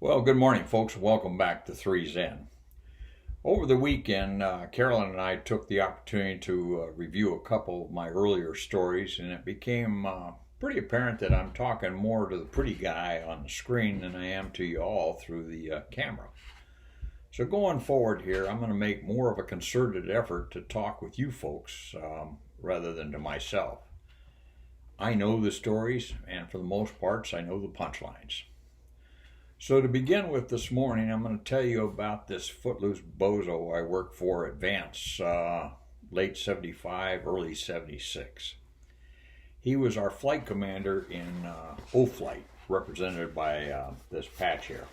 Well, good morning, folks. Welcome back to Three's End. Over the weekend, Carolyn and I took the opportunity to review a couple of my earlier stories, and it became pretty apparent that I'm talking more to the pretty guy on the screen than I am to you all through the camera. So going forward here, I'm going to make more of a concerted effort to talk with you folks rather than to myself. I know the stories, and for the most parts, I know the punchlines. So to begin with this morning, I'm going to tell you about this footloose bozo I worked for at Vance, late 75, early 76. He was our flight commander in O-Flight, represented by this patch here.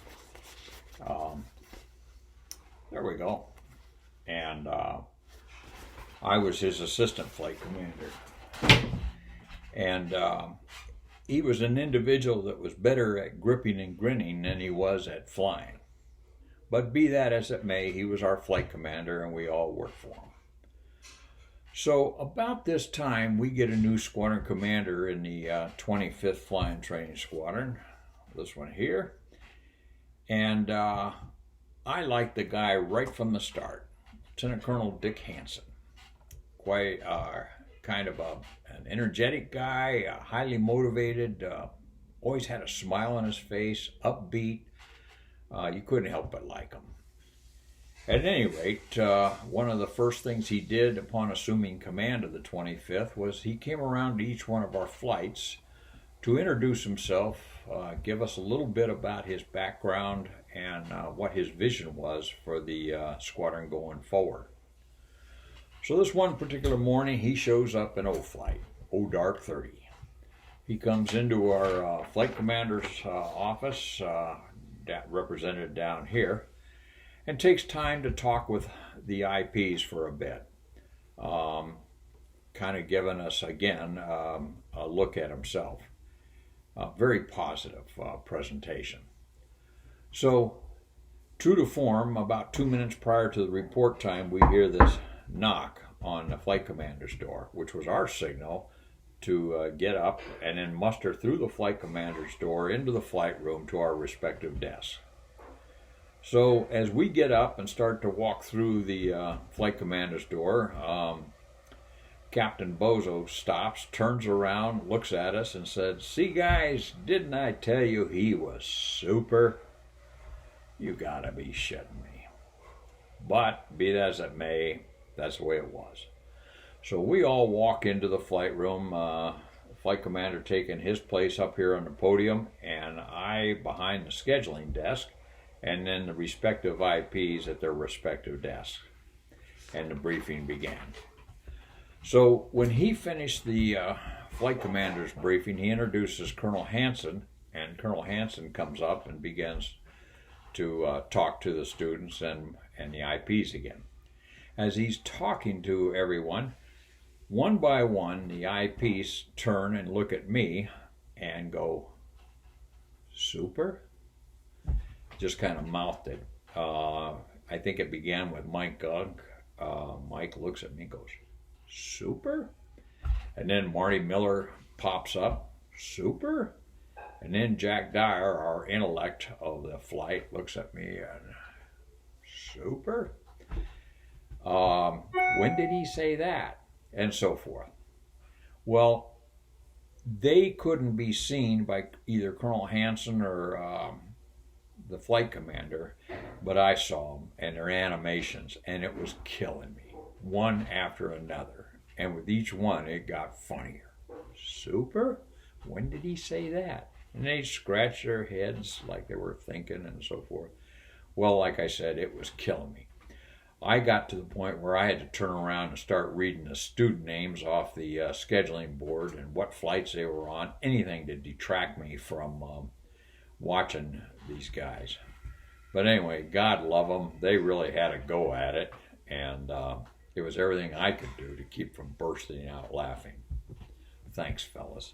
There we go. And I was his assistant flight commander. And he was an individual that was better at gripping and grinning than he was at flying. But be that as it may, he was our flight commander and we all worked for him. So about this time, we get a new squadron commander in the 25th Flying Training Squadron, this one here. And I liked the guy right from the start, Lieutenant Colonel Dick Hansen. Quite kind of an energetic guy, highly motivated, always had a smile on his face, upbeat. You couldn't help but like him. At any rate, one of the first things he did upon assuming command of the 25th was he came around to each one of our flights to introduce himself, give us a little bit about his background and what his vision was for the squadron going forward. So this one particular morning, he shows up in O-Flight, O-Dark 30. He comes into our flight commander's office, represented down here, and takes time to talk with the IPs for a bit, kind of giving us, again, a look at himself. Very positive presentation. So, true to form, about 2 minutes prior to the report time, we hear this knock on the flight commander's door, which was our signal to get up and then muster through the flight commander's door into the flight room to our respective desks. So as we get up and start to walk through the flight commander's door, Captain Bozo stops, turns around, looks at us and said, "See guys, didn't I tell you he was super? You gotta be shitting me." But be that as it may, that's the way it was. So we all walk into the flight room, flight commander taking his place up here on the podium, and I behind the scheduling desk, and then the respective IPs at their respective desks. And the briefing began. So when he finished the flight commander's briefing, he introduces Colonel Hansen, and Colonel Hansen comes up and begins to talk to the students and the IPs again. As he's talking to everyone, one by one, the IPs turn and look at me and go, "Super?" Just kind of mouthed it. I think it began with Mike Gugg. Mike looks at me and goes, "Super?" And then Marty Miller pops up, "Super?" And then Jack Dyer, our intellect of the flight, looks at me and, "Super? When did he say that?" And so forth. Well, they couldn't be seen by either Colonel Hansen or the flight commander, but I saw them and their animations, and it was killing me, one after another. And with each one, it got funnier. "Super? When did he say that?" And they scratched their heads like they were thinking and so forth. Well, like I said, it was killing me. I got to the point where I had to turn around and start reading the student names off the scheduling board and what flights they were on, anything to detract me from watching these guys. But anyway, God love them. They really had a go at it, and it was everything I could do to keep from bursting out laughing. Thanks, fellas.